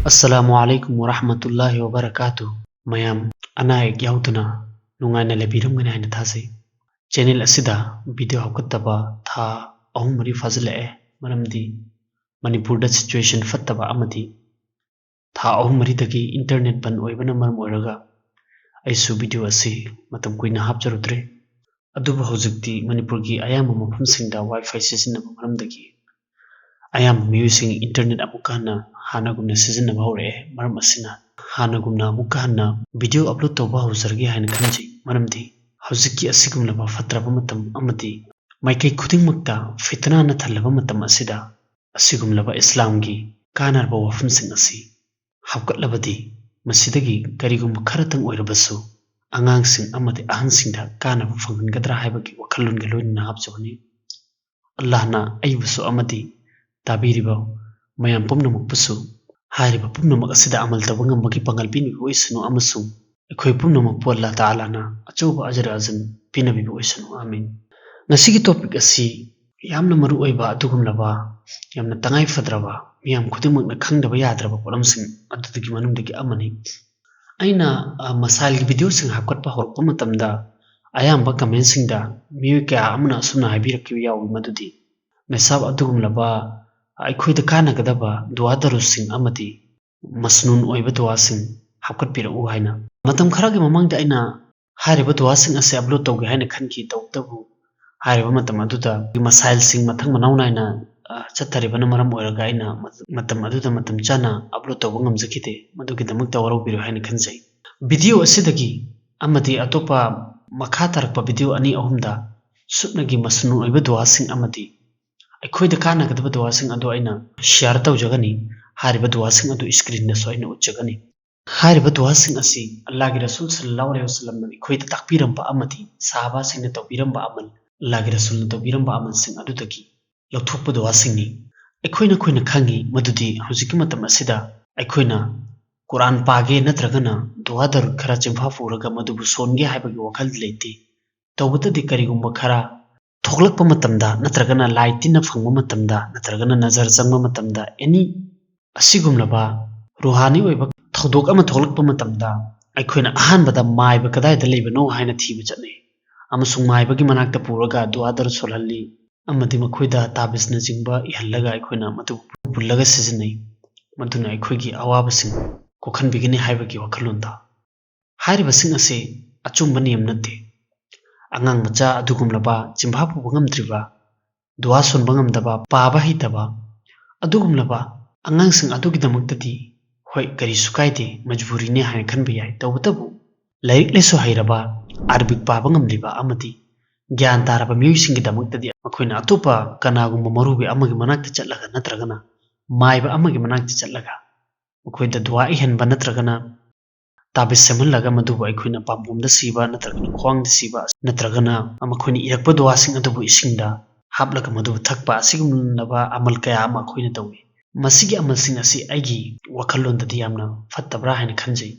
Assalamualaikum warahmatullahi wabarakatuh. Mayam anaik yauduna nungaina lebiramgani haina thasi. Channel asida video hakuttaba tha ahum mari fazlae maramdi Manipur da situation fattaba amadi tha ahum mari dagi internet ban oibana maram oiraga aisu video asi matam kuina hapjarudre. Aduba hojikti Manipur gi ayama mafamsingda wifi sisinaba maramdagi ayam musing internet amukana hana gumna season hore maram asina hana gumna amukana video upload toba huzargi haina khanji maramdi hojiki asigumna ba fatraba matam amati maikai khuding makta fitna na thalaba matam asida asigumlaba islamgi kanarba wafum sing asi hapkatlabadi masidagi karigum kharatang oirabasu angang sing amati ahan singda kana fanggadra haibagi wakalun galun hapjoni Allah na aybusu amati tabiriba mayam pumnamakpusu hariba pumnamak asida amal tawba ngambagi pangalpini oisanu amasung akhoi pumnamakpu Allah Ta'ala na achauba ajra azan pinabi oisanu amin. Ngasigi topic asi yamna maru oiba adugumlaba yamna tangai fadraba miyam khudimmakna khangdaba yadraba polamsing adudagi manungdagi amani aina masalgi video sing hapkatpa horpa matamda ayamba comment singda miyu kya amna asumna habirakki yawi madudi mesab adugumlaba ꯑꯩꯈꯣꯏꯗ ꯀꯥꯟꯅꯒꯗꯕ ꯗꯨꯋꯥꯗꯔꯨꯁꯤꯡ ꯑꯃꯗꯤ ꯃꯁꯅꯨꯟ ꯑꯣꯏꯕ ꯗꯨꯋꯥꯁꯤꯡ ꯍꯥꯞꯀꯠꯄꯤꯔꯛꯎ ꯍꯥꯏꯅ ꯃꯇꯝ ꯈꯔꯒꯤ ꯃꯃꯥꯡꯗ ꯑꯩꯅ ꯍꯥꯏꯔꯤꯕ ꯗꯨꯋꯥꯁꯤꯡ ꯑꯁꯤ ꯑꯞꯂꯣꯗ ꯇꯧꯒꯦ ꯍꯥꯏꯅ ꯈꯟꯈꯤ ꯇꯧꯕꯇꯕꯨ ꯍꯥꯏꯔꯤꯕ ꯃꯇꯝ ꯑꯗꯨꯗ ꯃꯁꯥꯏꯜꯁꯤꯡ ꯃꯊꯪ ꯃꯅꯥꯎ ꯅꯥꯏꯅ ꯆꯠꯊꯔꯤꯕꯅ ꯃꯔꯝ ꯑꯣꯏꯔꯒ ꯑꯩꯅ ꯃꯇꯝ ꯑꯗꯨꯗ ꯃꯇꯝ ꯆꯥꯅ ꯑꯞꯂꯣꯗ ꯇꯧꯕ ꯉꯝꯖꯈꯤꯗꯦ ꯃꯗꯨꯒꯤꯗꯃꯛꯇ ꯋꯥꯔꯧꯕꯤꯔꯣ ꯍꯥꯏꯅ ꯈꯟꯖꯩ ꯚꯤꯗꯤꯑꯣ ꯑꯁꯤꯗꯒꯤ ꯑꯃꯗꯤ ꯑꯇꯣꯞꯄ ꯃꯈꯥ ꯇꯥꯔꯛꯄ ꯚꯤꯗꯤꯑꯣ ꯑꯅꯤ ꯑꯍꯨꯝꯗ ꯁꯨꯞꯅꯒꯤ ꯃꯁꯅꯨꯟ ꯑꯣꯏꯕ ꯗꯨꯋꯥꯁꯤꯡ ꯑꯃꯗꯤ ꯑꯩꯈꯣꯏꯗ ꯀꯥꯟꯅꯒꯗꯕ ꯗꯨꯋꯥꯁꯤꯡ ꯑꯗꯨ ꯑꯩꯅ ꯁꯤꯌꯥꯔ ꯇꯧꯖꯒꯅꯤ ꯍꯥꯏꯔꯤꯕ ꯗꯨꯋꯥꯁꯤꯡ ꯑꯗꯨ ꯁ꯭ꯀ꯭ꯔꯤꯟꯗꯁꯨ ꯑꯩꯅ ꯎꯠꯆꯒꯅꯤ ꯍꯥꯏꯔꯤꯕ ꯗꯨꯋꯥꯁꯤꯡ ꯑꯁꯤ ꯑꯜꯂꯥꯍꯒꯤ ꯔꯁꯨꯜ ꯁꯜꯂꯜꯂꯥꯍꯨ ꯑꯂꯩꯍꯤ ꯋꯁꯜꯂꯝꯅ ꯑꯩꯈꯣꯏꯗ ꯇꯥꯛꯄꯤꯔꯝꯕ ꯑꯃꯗꯤ ꯁꯍꯥꯕꯥꯁꯤꯡꯅ ꯇꯧꯕꯤꯔꯝꯕ ꯑꯃꯜ ꯑꯜꯂꯥꯍꯒꯤ ꯔꯁꯨꯜꯅ ꯇꯧꯕꯤꯔꯝꯕ ꯑꯃꯜꯁꯤꯡ ꯑꯗꯨꯗꯒꯤ ꯂꯧꯊꯣꯛꯄ ꯗꯨꯋꯥꯁꯤꯡꯅꯤ ꯑꯩꯈꯣꯏꯅ ꯈꯪꯉꯤ ꯃꯗꯨꯗꯤ ꯍꯧꯖꯤꯛꯀꯤ ꯃꯇꯝ ꯑꯁꯤꯗ ꯑꯩꯈꯣꯏꯅ ꯀꯨꯔꯥꯟ ꯄꯥꯒꯦ ꯅꯠꯇ꯭ꯔꯒꯅ ꯗꯨꯋꯥ ꯗꯔꯨꯗ ꯈꯔ ꯆꯤꯟꯐꯥ ꯄꯨꯔꯒ ꯃꯗꯨꯕꯨ ꯁꯣꯟꯒꯦ ꯍꯥꯏꯕꯒꯤ ꯋꯥꯈꯜꯗꯤ ꯂꯩꯇꯦ ꯇꯧꯕꯇꯗꯤ ꯀꯔꯤꯒꯨꯝꯕ ꯈꯔ ꯊꯣꯛꯂꯛꯄ ꯃꯇꯝꯗ ꯅꯠꯇ꯭ꯔꯒꯅ ꯂꯥꯏ ꯇꯤꯟꯅ ꯐꯪꯕ ꯃꯇꯝꯗ ꯅꯠꯇ꯭ꯔꯒꯅ ꯅꯖꯔ ꯆꯪꯕ ꯃꯇꯝꯗ ꯑꯦꯅꯤ ꯑꯁꯤꯒꯨꯝꯂꯕ ꯔꯨꯍꯥꯅꯤ ꯑꯣꯏꯕ ꯊꯧꯗꯣꯛ ꯑꯃ ꯊꯣꯛꯂꯛꯄ ꯃꯇꯝꯗ ꯑꯩꯈꯣꯏꯅ ꯑꯍꯥꯟꯕꯗ ꯃꯥꯏꯕ ꯀꯗꯥꯏꯗ ꯂꯩꯕꯅꯣ ꯍꯥꯏꯅ ꯊꯤꯕ ꯆꯠꯅꯩ ꯑꯃꯁꯨꯡ ꯃꯥꯏꯕꯒꯤ ꯃꯅꯥꯛꯇ ꯄꯨꯔꯒ ꯗꯨꯋꯥꯗꯔ ꯁꯣꯜꯍꯜꯂꯤ ꯑꯃꯗꯤ ꯃꯈꯣꯏꯗ ꯇꯥꯕꯤꯖꯅꯆꯤꯡꯕ ꯏꯍꯜꯂꯒ ꯑꯩꯈꯣꯏꯅ ꯃꯗꯨ ꯄꯨꯜꯂꯒ ꯁꯤꯖꯤꯟꯅꯩ ꯃꯗꯨꯅ ꯑꯩꯈꯣꯏꯒꯤ ꯑꯋꯥꯕꯁꯤꯡ ꯀꯣꯛꯍꯟꯕꯤꯒꯅꯤ ꯍꯥꯏꯕꯒꯤ ꯋꯥꯈꯜꯂꯣꯟꯗ ꯍꯥꯏꯔꯤꯕꯁꯤꯡ ꯑꯁꯤ ꯑꯆꯨꯝꯕ ꯅꯤꯌꯝ ꯅꯠꯇꯦ ꯑꯉꯥꯡ ꯃꯆꯥ ꯑꯗꯨꯒꯨꯝꯂꯕ ꯆꯤꯡꯐꯥ ꯄꯨꯕ ꯉꯝꯗ꯭ꯔꯤꯕ ꯗꯨꯋꯥ ꯁꯣꯟꯕ ꯉꯝꯗꯕ ꯄꯥꯕ ꯍꯩꯇꯕ ꯑꯗꯨꯒꯨꯝꯂꯕ ꯑꯉꯥꯡꯁꯤꯡ ꯑꯗꯨꯒꯤꯗꯃꯛꯇꯗꯤ ꯍꯣꯏ ꯀꯔꯤꯁꯨ ꯀꯥꯏꯗꯦ ꯃꯖꯕꯨꯔꯤꯅꯦ ꯍꯥꯏꯅ ꯈꯟꯕ ꯌꯥꯏ ꯇꯧꯕꯇꯕꯨ ꯂꯥꯏꯔꯤꯛ ꯂꯥꯏꯁꯨ ꯍꯩꯔꯕ ꯑꯔꯕꯤꯛ ꯄꯥꯕ ꯉꯝꯂꯤꯕ ꯑꯃꯗꯤ ꯒ꯭ꯌꯥꯟ ꯇꯥꯔꯕ ꯃꯤꯑꯣꯏꯁꯤꯡꯒꯤꯗꯃꯛꯇꯗꯤ ꯑꯩꯈꯣꯏꯅ ꯑꯇꯣꯞꯄ ꯀꯅꯥꯒꯨꯝꯕ ꯃꯧꯔꯨꯕꯤ ꯑꯃꯒꯤ ꯃꯅꯥꯛꯇ ꯆꯠꯂꯒ ꯅꯠꯇ꯭ꯔꯒꯅ ꯃꯥꯏꯕ ꯑꯃꯒꯤ ꯃꯅꯥꯛꯇ ꯆꯠꯂꯒ ꯃꯈꯣꯏꯗ ꯗꯨꯋꯥ ꯏꯍꯟꯕ ꯅꯠꯇ꯭ꯔꯒꯅ ꯇꯥꯕꯤꯖ ꯁꯦꯝꯍꯜꯂꯒ ꯃꯗꯨꯕꯨ ꯑꯩꯈꯣꯏꯅ ꯄꯥꯝꯕꯣꯝꯗ ꯁꯤꯕ ꯅꯠꯇ꯭ꯔꯒꯅ ꯈ꯭ꯋꯥꯡꯗ ꯁꯤꯕ ꯅꯠꯇ꯭ꯔꯒꯅ ꯃꯈꯣꯏꯅ ꯏꯔꯛꯄ ꯗꯨꯋꯥꯁꯤꯡ ꯑꯗꯨꯕꯨ ꯏꯁꯤꯡꯗ ꯍꯥꯞꯂꯒ ꯃꯗꯨꯕꯨ ꯊꯛꯄ ꯑꯁꯤꯒꯨꯝꯂꯕ ꯑꯃꯜ ꯀꯌꯥ ꯑꯃ ꯑꯩꯈꯣꯏꯅ ꯇꯧꯏ ꯃꯁꯤꯒꯤ ꯑꯃꯜꯁꯤꯡ ꯑꯁꯤ ꯑꯩꯒꯤ ꯋꯥꯈꯜꯂꯣꯟꯗꯗꯤ ꯌꯥꯝꯅ ꯐꯠꯇꯕ꯭ꯔꯥ ꯍꯥꯏꯅ ꯈꯟꯖꯩ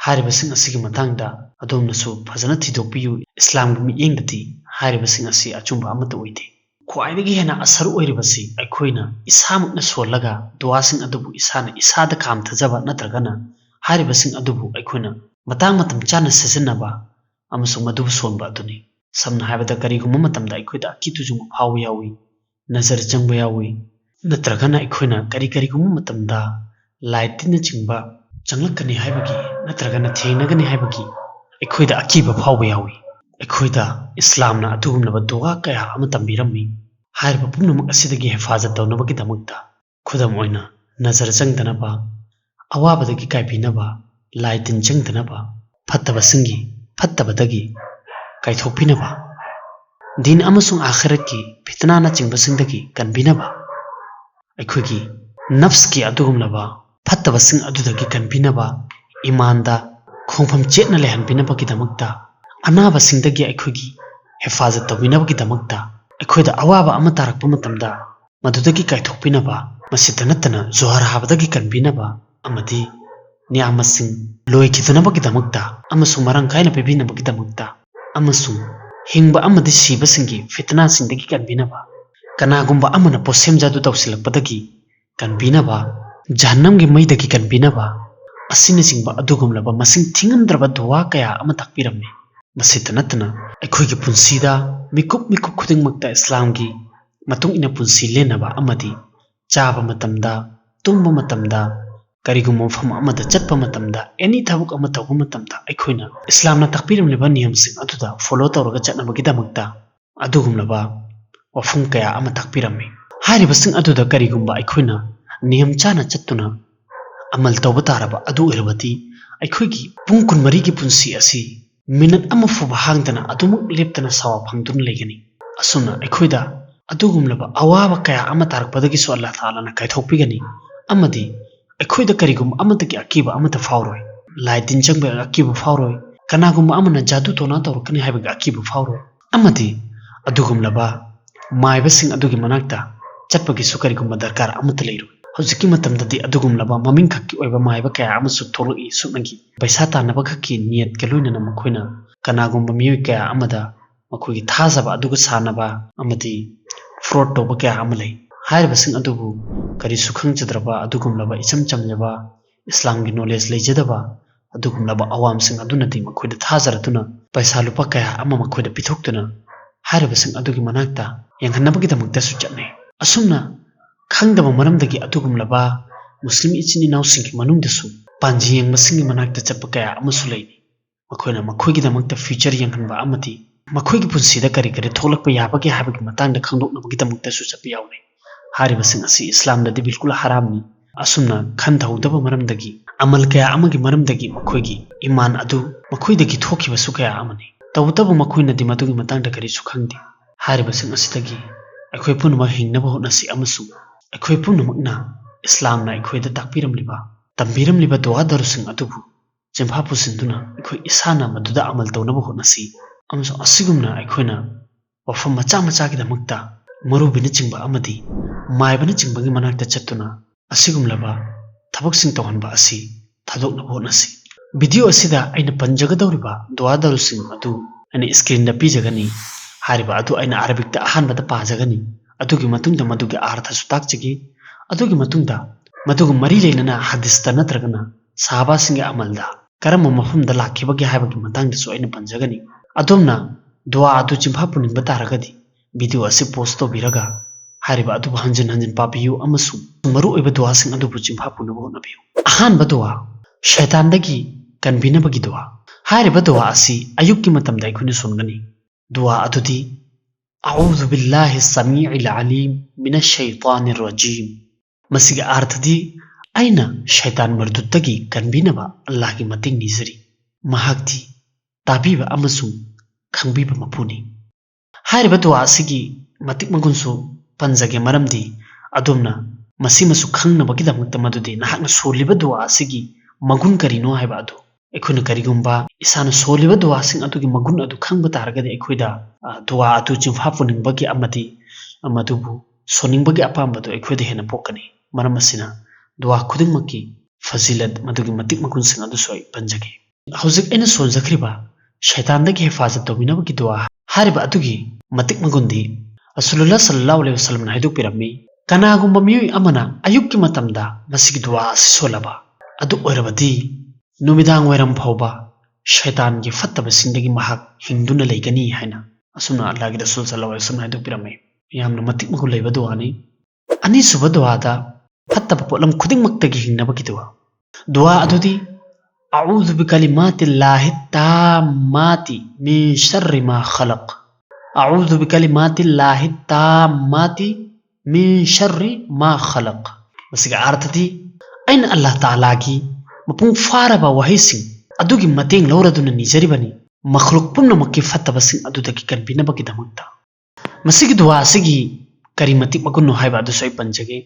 ꯍꯥꯏꯔꯤꯕꯁꯤꯡ ꯑꯁꯤꯒꯤ ꯃꯇꯥꯡꯗ ꯑꯗꯣꯝꯅꯁꯨ ꯐꯖꯅ ꯊꯤꯗꯣꯛꯄꯤꯌꯨ ꯏꯁꯂꯥꯝꯒꯤ ꯃꯤꯠꯌꯦꯡꯗꯗꯤ ꯍꯥꯏꯔꯤꯕꯁꯤꯡ ꯑꯁꯤ ꯑꯆꯨꯝꯕ ꯑꯃꯠꯇ ꯑꯣꯏꯗꯦ ꯈ꯭ꯋꯥꯏꯗꯒꯤ ꯍꯦꯟꯅ ꯑꯁꯔ ꯑꯣꯏꯔꯤꯕꯁꯤ ꯑꯩꯈꯣꯏꯅ ꯏꯁꯥꯃꯛꯅ ꯁꯣꯜꯂꯒ ꯗꯨꯋꯥꯁꯤꯡ ꯑꯗꯨꯕꯨ ꯏꯁꯥꯅ ꯏꯁꯥꯗ ꯀꯥꯝꯊꯖꯕ ꯅꯠꯇ꯭ꯔꯒꯅ ꯍꯥꯏꯔꯤꯕꯁꯤꯡ ꯑꯗꯨꯕꯨ ꯑꯩꯈꯣꯏꯅ ꯃꯇꯥꯡ ꯃꯇꯝ ꯆꯥꯅ ꯁꯤꯖꯤꯟꯅꯕ ꯑꯃꯁꯨꯡ ꯃꯗꯨꯕꯨ ꯁꯣꯟꯕ ꯑꯗꯨꯅꯤ ꯁꯝꯅ ꯍꯥꯏꯔꯕꯗ ꯀꯔꯤꯒꯨꯝꯕ ꯃꯇꯝꯗ ꯑꯩꯈꯣꯏꯗ ꯑꯀꯤ ꯇꯨꯖꯨꯡꯕ ꯐꯥꯎꯕ ꯌꯥꯎꯏ ꯅꯖꯔ ꯆꯪꯕ ꯌꯥꯎꯏ ꯅꯠꯇ꯭ꯔꯒꯅ ꯑꯩꯈꯣꯏꯅ ꯀꯔꯤꯒꯨꯝꯕ ꯃꯇꯝꯗ ꯂꯥꯏ ꯇꯤꯟꯅꯆꯤꯡꯕ ꯆꯪꯂꯛꯀꯅꯤ ꯍꯥꯏꯕꯒꯤ ꯅꯠꯇ꯭ꯔꯒꯅ ꯊꯦꯡꯅꯒꯅꯤ ꯍꯥꯏꯕꯒꯤ ꯑꯩꯈꯣꯏꯗ ꯑꯀꯤꯕ ꯐꯥꯎꯕ ꯌꯥꯎꯏ ꯑꯩꯈꯣꯏꯗ ꯏꯁꯂꯥꯝꯅ ꯑꯗꯨꯒꯨꯝꯂꯕ ꯗꯨꯋꯥ ꯀꯌꯥ ꯑꯃ ꯇꯝꯕꯤꯔꯝꯃꯤ ꯍꯥꯏꯔꯤꯕ ꯄꯨꯝꯅꯃꯛ ꯑꯁꯤꯗꯒꯤ ꯍꯦꯐꯥꯖꯠ ꯇꯧꯅꯕꯒꯤꯗꯃꯛꯇ ꯈꯨꯗꯝ ꯑꯣꯏꯅ ꯅꯖꯔ ꯆꯪꯗꯅꯕ ꯑꯋꯥꯕꯗꯒꯤ ꯀꯥꯏꯕꯤꯅꯕ ꯂꯥꯏ ꯇꯤꯟ ꯆꯪꯗꯅꯕ ꯐꯠꯇꯕꯁꯤꯡꯒꯤ ꯐꯠꯇꯕꯗꯒꯤ ꯀꯥꯏꯊꯣꯛꯄꯤꯅꯕ ꯗꯤꯟ ꯑꯃꯁꯨꯡ ꯑꯥꯈꯤꯔꯠꯀꯤ ꯐꯤꯇꯅꯥꯅꯆꯤꯡꯕꯁꯤꯡꯗꯒꯤ ꯀꯟꯕꯤꯅꯕ ꯑꯩꯈꯣꯏꯒꯤ ꯅꯐꯁꯀꯤ ꯑꯗꯨꯒꯨꯝꯂꯕ ꯐꯠꯇꯕꯁꯤꯡ ꯑꯗꯨꯗꯒꯤ ꯀꯟꯕꯤꯅꯕ ꯏꯃꯥꯟꯗ ꯈꯣꯡꯐꯝ ꯆꯦꯠꯅ ꯂꯩꯍꯟꯕꯤꯅꯕꯒꯤꯗꯃꯛꯇ ꯑꯅꯥꯕꯁꯤꯡꯗꯒꯤ ꯑꯩꯈꯣꯏꯒꯤ ꯍꯦꯐꯥꯖꯠ ꯇꯧꯕꯤꯅꯕꯒꯤꯗꯃꯛꯇ ꯑꯩꯈꯣꯏꯗ ꯑꯋꯥꯕ ꯑꯃ ꯇꯥꯔꯛꯄ ꯃꯇꯝꯗ ꯃꯗꯨꯗꯒꯤ ꯀꯥꯏꯊꯣꯛꯄꯤꯅꯕ ꯃꯁꯤꯇ ꯅꯠꯇꯅ ꯖꯣꯍꯔ ꯍꯥꯕꯗꯒꯤ ꯀꯟꯕꯤꯅꯕ ꯑꯃꯗꯤ ꯅꯤꯌꯥꯃꯁꯤꯡ ꯂꯣꯏꯈꯤꯗꯅꯕꯒꯤꯗꯃꯛꯇ ꯑꯃꯁꯨꯡ ꯃꯔꯥꯡ ꯀꯥꯏꯅ ꯄꯤꯕꯤꯅꯕꯒꯤꯗꯃꯛꯇ ꯑꯃꯁꯨꯡ ꯍꯤꯡꯕ ꯑꯃꯗꯤ ꯁꯤꯕꯁꯤꯡꯒꯤ ꯐꯤꯇꯅꯥꯁꯤꯡꯗꯒꯤ ꯀꯟꯕꯤꯅꯕ ꯀꯅꯥꯒꯨꯝꯕ ꯑꯃꯅ ꯄꯣꯠꯁꯦꯝ ꯖꯥꯗꯨ ꯇꯧꯁꯤꯜꯂꯛꯄꯗꯒꯤ ꯀꯟꯕꯤꯅꯕ Jahannamgi maidagi kanbinaba asinachingba adugumlaba masing thingamdraba duwa kaya ama takpiramne. Masita natana aikoigi punsida mikup khudingmakta Islamgi matung ina punsi lenaba amadi chaba matamda tumba matamda karigumma mafam amada chatpa matamda any thabuk ama tawba matamda aikoina Islamna takpiramliba niyamsing aduda follow tawraga chatnabagidamagta adugumlaba wafum kaya ama takpirame. Haribasing aduda karigumba aikoina niyam chana chattuna amal tawba taraba adu irabati aikoigi pung kun marigi punsi asi minute ama fuba hangdana adumuk leptana sawa phangdun legani asuna aikoida adugumlaba awaba kaya ama tarakpadagi so Allah Taala na kaithokpigani amadi aikoida karigum amadagi akiba amata fauroi laitin changba akiba fauroi kanagum amana jadu tona tawrkani haibaga akiba fauroi amadi adugumlaba maibasing adugi manakta chatpagi sukarigum darkar amata leiru hojiki matamdadi adugumlaba maming khakki oiba maiba kaya amasu thologi suknagi paisa tanaba khakki niyat keloina makoina kanagumba miyoy kaya amada makoigi thajaba aduga sanaba amadi fraud toba kaya amalai hairibasing adubu kari sukhang chadraba adugumlaba icham chamjaba Islamgi knowledge leijadaba adugumlaba awamsing adunadi makoida thajaratuna paisa lupa kaya ama makoida pithoktuna hairibasing adugi manakta yanghanabagidamagta suchatne asumna khangdaba maramdagi adugumlaba muslim ichini nausing manungdasu panji yangmasingi manakta chappa kaya amasu leini makoina makoigidamagta future yanghanba amati makoigi punsida kari kari tholakpa yabagi habagi matangda khangdoknabagidamagta su chappa yaune haribasing asi Islamdadi bilkul haramni asumna khandhaudaba maramdagi amal kaya amagi maramdagi makoigi iman adu makoidagi thokibasu kaya amani tawtaba makoinadi madugi matangda kari su khangdi haribasing asidagi akhoi punma hingnaba honasi amasu akhoi punamakna Islamna akhoi da takpiramliba tambiramliba duwa darusing adubu jemha pusinduna akhoi isana maduda amal tawnaba honasi amso asigumna aikhoina wafam macha macha gi damakta marubina chingba amadi maibana chingbagi manakta chattuna asigumlaba thabak sing tawhanba asi thadokna bonasi video asida aina panjagadawriba duwa darusing adu ani screen da pijagani hariba adu aina arabic da ahanbada pajagani adugi matungda madugi artha sutakchigi adugi matungda madugu mari leinana hadista natragana sahaba singa amalda karam mafhumda lakhibagi haibagi matangda so aina panjagani adomna dua adu chimha puning bataragadi video ase post to biraga hariba adu hanjin hanjin papiyu amasu maru oiba dua sing adu chimha punabu nabiyu ahan badua shaitan dagi kanbina bagi dua hariba dua asi ayukki matamda ikuni sungani dua adudi a'udhu billahi as-sami'il 'alim minash shaitanir rajim masiga arthadi aina shaitan marduttagi kanbina ba Allah gi mating nizari mahakti tabiba amasu khangbiba mapuni hariba dua asigi matik magunsu panjage maramdi adumna masimasu khangna bagidamukta madudi nahakna soliba dua asigi magun karino haiba adu ekhuna karigumba isana soliba dua sing adugi magun adu khangba taragade ekhoida dua adu chimfa puningbagi amati amadubu soningbagi apambado ekhoida hena pokani maramasina dua khudingmaki fazilat madugi matik magun sing adu soi panjage hauzik ena sonjakriba shaitan dagi hifazat tobinabagi dua hariba adugi matik magundi Rasulullah sallallahu alaihi wasallam na hiduk pirami kanagumba miyoi amana ayukki matamda masigi dua asisolaba adu oirabadi numidang wairam phauba shaitan gi fattaba sindagi mahak hingduna leigani haina asuna Allah gi Rasul sallallahu alaihi wasallam hiduk pirami yamna matik magul leiba duani ani suba dua da fattaba polam khuding maktagi hingnabagi dua adudi a'udhu bi kalimati llahi tammati min sharri ma khalaq a'udhu bi kalimati llahi tammati min sharri ma khalaq masiga artati aina Allah Taala gi mapung faraba wahising adugi mateng lawraduna nijaribani makhluk punna makki fattaba sing adudagi kanbina bagi damakta masigi dua asigi karimatik magunno haiba adu soi panjage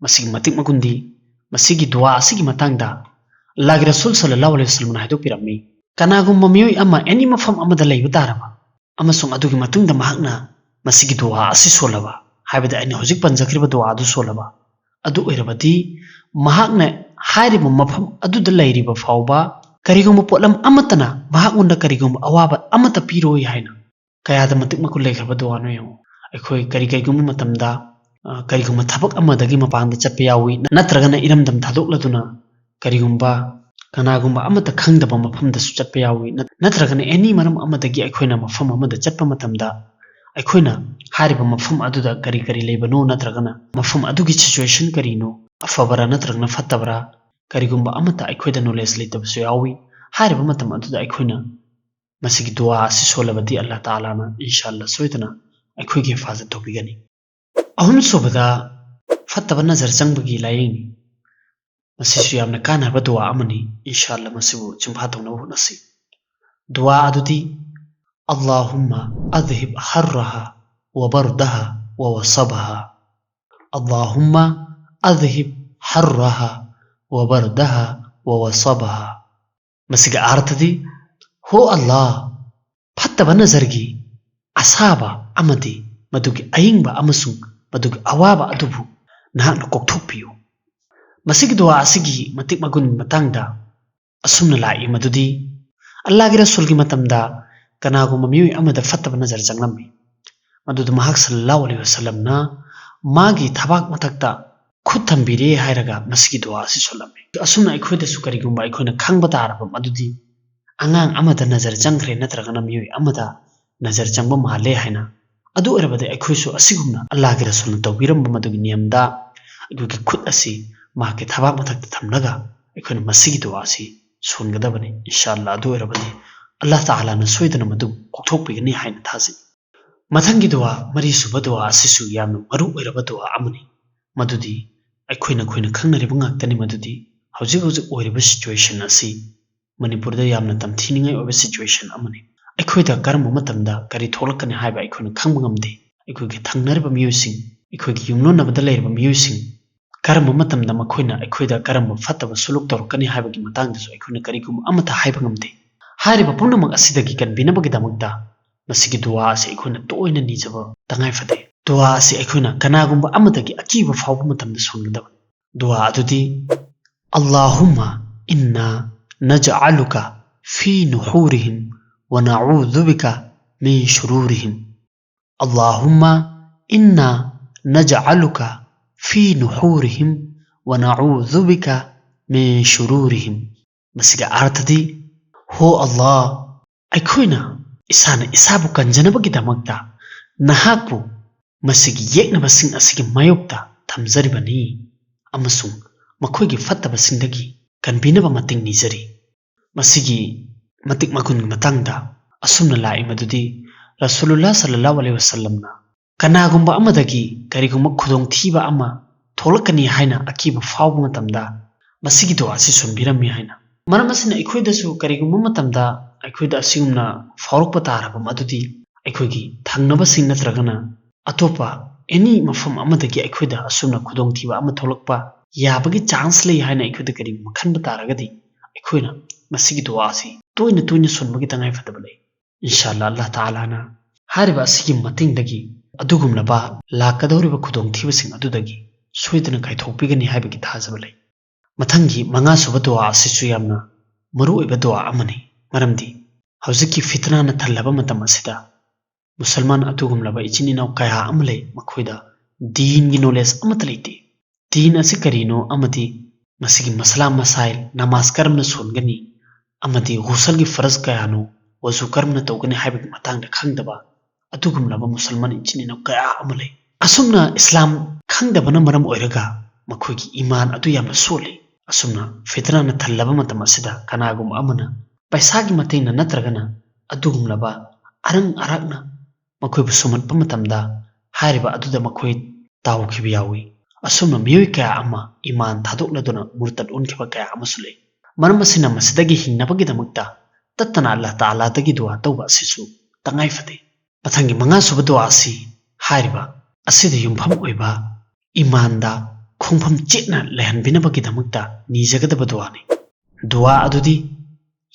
masigi matik magundi masigi dua asigi matangda lagi Rasul sallallahu alaihi wasallam na hiduk pirami kanagum mamiyoi ama any mafam amada leiba taraba amasung adugi matungda mahakna masigi dua asi solaba haibada aina hojik panjakriba dua adu solaba adu oirabadi mahakna hairiba mafam aduda leiriba fauba karigumba potlam amatana mahakunda karigumba awaba amata piroi haina kayada matik makul leikhaba dua no yo akhoi kari kaigumba matamda ꯀꯔꯤꯒꯨꯝꯕ ꯊꯕꯛ ꯑꯃꯗꯒꯤ ꯃꯄꯥꯟꯗ ꯆꯠꯄ ꯌꯥꯎꯏ ꯅꯠꯇ꯭ꯔꯒꯅ ꯏꯔꯝꯗꯝ ꯊꯥꯗꯣꯛꯂꯗꯨꯅ ꯀꯔꯤꯒꯨꯝꯕ ꯀꯅꯥꯒꯨꯝꯕ ꯑꯃꯠꯇ ꯈꯪꯗꯕ ꯃꯐꯝꯗꯁꯨ ꯆꯠꯄ ꯌꯥꯎꯏ ꯅꯠꯇ꯭ꯔꯒꯅ ꯑꯦꯅꯤ ꯃꯔꯝ ꯑꯃꯗꯒꯤ ꯑꯩꯈꯣꯏꯅ ꯃꯐꯝ ꯑꯃꯗ ꯆꯠꯄ ꯃꯇꯝꯗ ꯑꯩꯈꯣꯏꯅ ꯍꯥꯏꯔꯤꯕ ꯃꯐꯝ ꯑꯗꯨꯗ ꯀꯔꯤ ꯀꯔꯤ ꯂꯩꯕꯅꯣ ꯅꯠꯇ꯭ꯔꯒꯅ ꯃꯐꯝ ꯑꯗꯨꯒꯤ ꯁꯤꯆꯨꯋꯦꯁꯟ ꯀꯔꯤꯅꯣ ꯑꯐꯕꯔꯥ ꯅꯠꯇ꯭ꯔꯒꯅ ꯐꯠꯇꯕꯔꯥ ꯀꯔꯤꯒꯨꯝꯕ ꯑꯃꯠꯇ ꯑꯩꯈꯣꯏꯗ ꯅꯣꯂꯦꯖ ꯂꯩꯇꯕꯁꯨ ꯌꯥꯎꯏ ꯍꯥꯏꯔꯤꯕ ꯃꯇꯝ ꯑꯗꯨꯗ ꯑꯩꯈꯣꯏꯅ ꯃꯁꯤꯒꯤ ꯗꯨꯋꯥ ꯑꯁꯤ ꯁꯣꯜꯂꯕꯗꯤ ꯑꯜꯂꯥꯍ ꯇꯥꯂꯥꯅ ꯏꯟꯁꯥꯜꯂꯥ ꯁꯣꯏꯗꯅ ꯑꯩꯈꯣꯏꯒꯤ ꯍꯤꯐꯥꯖꯠ ꯇꯧꯕꯤꯒꯅꯤ ꯑꯍꯨꯝꯁꯨꯕꯗ ꯐꯠꯇꯕ ꯅꯖꯔ ꯆꯪꯕꯒꯤ ꯂꯥꯏꯌꯦꯡꯅꯤ ꯃꯁꯤꯁꯨ ꯌꯥꯝꯅ ꯀꯥꯟꯅꯕ ꯗꯨꯋꯥ ꯑꯃꯅꯤ ꯏꯟꯁꯥꯜꯂꯥ ꯃꯁꯤꯕꯨ ꯆꯤꯡꯐꯥ ꯇꯧꯅꯕ ꯍꯣꯠꯅꯁꯤ ꯗꯨꯋꯥ ꯑꯗꯨꯗꯤ اللهم أذهب حرها وبردها ووصبها اللهم أذهب حرها وبردها ووصبها مسيق آرتدي هو الله فتبا نزرقي أصابا أمدي مدوغي أينبا أمسون مدوغي أوابا أدوبو نهاك نكوكتوك بيو مسيق دعا أسيقي متك مغن متاندا أسمنا لاي مدودي الله رسول كي متمدا كناغو مميوي أمدا فتبا نزر جنغلمي مدود مهاك صلى الله عليه وسلم نا ماغي تباك متكتا خود تنبيري هايرغا مسيقي دعا أسي سلمي أسمنا إكويدا سكري غنبا إكوينا خانغ بتعرفا مدودي أنغان أمدا نزر جنغري نترغنا ميوي أمدا نزر جنغبا مالي هاينا أدو إربادي أكويسو أسيغمنا الله كي رسولنا توبيرم بمدوغي نيامدا أكويكي خود أسي ماكي تباك متكتا تمنغا إكوينا مسيقي دعا أسي سونغدبني إن شاء الله أدو إربادي الله تعالى نسويدنا مدو قطوك بيغني حين تازي مثانگي دعا مريسوبا دعا أسيسو يامنو مرو إربا دعا أمني مدودي أكوينا خنغنري بنغاكتني مدودي هوزيك أويربا سيچويشن أسي منيپور دا يامنا تمثينيغاي أويبا سيچويشن أمني أكويدا كرم متمدا كري تولكني هايبا أكوينا خنغ بنغمدي أكويكي ثنگنربا ميوسين أكويكي يمنونبدا ليربا ميوسين كرم متمدا مكوينا أكويدا كرم فتبا سلوك توركني هايباگي متاꯡꯗسو أكوينا كريگुम أمتا هايبا ngamde هاريبا پونمك أسيدگي كنبينبگꯤدمꯛꯇ مسيگي دعا أسي أكوينا توينا نيجبا تنغاي فدي دعا أسي أكوينا كناگुम أمتگي أكيبا فاوبا متمدا سونگدب دعا أدودي اللهم إنا نجعلك في نحورهم ونعوذ بك من شرورهم اللهم إنا نجعلك في نحورهم ونعوذ بك من شرورهم مسيگا أرتدي هو الله أكوينا إسانا إسابو كنجنبگيدمكتا نهاكو مسيگي يكنبسين أسيگي مايوكتا تمزربني أمسون مكويگي فتبسيندگي كنبينبا متين نيزري مسيگي متك مكون متاندا أسمنا لاي مدودي رسول الله صلى الله عليه وسلم كناغم أمدگي كريگم خدون تيبا أما تولكني هاينا أكيب فاوب متمدا مسيگي دعا سي سنبيرمي هاينا مرمسنا أكويدسو كريگم متمدا أكويدا أسيغمنا فاروق بتعرف مدودي أكويگي ثنگنبسين نترغنا أتوبا أني مفهم أمدگي أكويدا أسمنا خدون تيبا أما تولكبا يابگي چانس لي هاينا أكويدا كريگم خن بتعرغدي أكوينا مسيگي دعا سي توينا سنبگي تنغاي فتبلي إن شاء الله الله تعالى نا هاربا أسيگي متينگدگي أدوگملبا لاكدوريبا خدون تيبسين أدودگي سويدنا كايثوكبيگني هايبگي تازبلي مثانگي منغا سوبا دعا أسيسو يامنا مرو إبا دعا أمني مرمدي هوزيكي فتنانا تلبا متم أسيدا مسلمان أدوگملبا إچينيناو كايها أملي مكويدا دينگي نوليس أمتليتي دين أسي كرينو أمدي مسيگي مسلا مسائل نماز كرمنا سونگني أمدي غسلگي فرض كيانو وزو كرمنا توگني هايبگي متاڭدا خنگدبا أدوگملبا مسلمان إچينيناو كايها أملي أسمنا إسلام خنگدبنا مرم أويرگا مكويگي إيمان أدو يامنا سولي أسمنا فتنانا تلبا متم أسيدا كناگुम أمنا पैसागी मतेंगना नत्रगना अदुगुमलबा अरंग अरगना मखोय सुमनपा मतमदा हारिबा अदुदा मखोय तावखिबि यावी असुमना मियोय कया अमा ईमान थादोक्लदुना मुर्तद उनखिबा कया अमसुले मरमसिना मसिदगी हिंगनबगिदमक्ता तत्तना अल्लाह ताला दगी दुआ तौबा सिसु तंगाई फदे मथंगी मंगा सुब दुआ सि हारिबा असिदा युमफम ओइबा ईमानदा खोंफम चेतना लेहनबिनबगिदमक्ता निजगदबा दुआनि दुआ अदुदी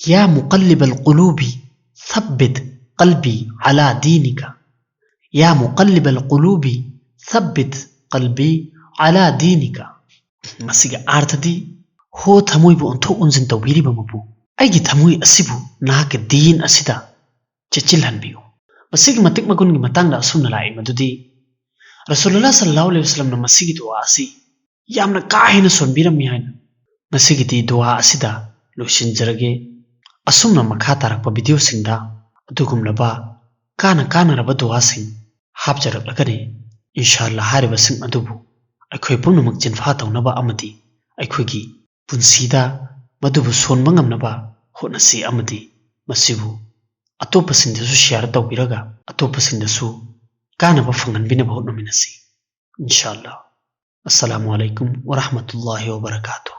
يا مقلب القلوب ثبت قلبي على دينك يا مقلب القلوب ثبت قلبي على دينك مسيغا آرتدي هو تموي بو انتو انزن توبيري بمبو ايجي تموي اسيبو ناك الدين اسيدا چچلهن بيو مسيغ متك مگون متانغ اسونا لاي مدودي Rasulullah sallallahu alaihi wasallam na masigi dua asi yamna ka hena sonbiram haina masigi di dua asida loishinjarage asumna makha tarakpa video singda adugumlaba kana raba dua sing hapjaraklagani inshallah hariba sing adubu akhoi pumnamak jinfa tawnaba amati akhoi punsida madubu sonba ngamnaba hotnasi amati masibu atopasingdasu share tawbiraga atopasingdasu kanaba fanganbinaba hotnominasi inshallah. Assalamu alaikum wa rahmatullahi wa barakatuh.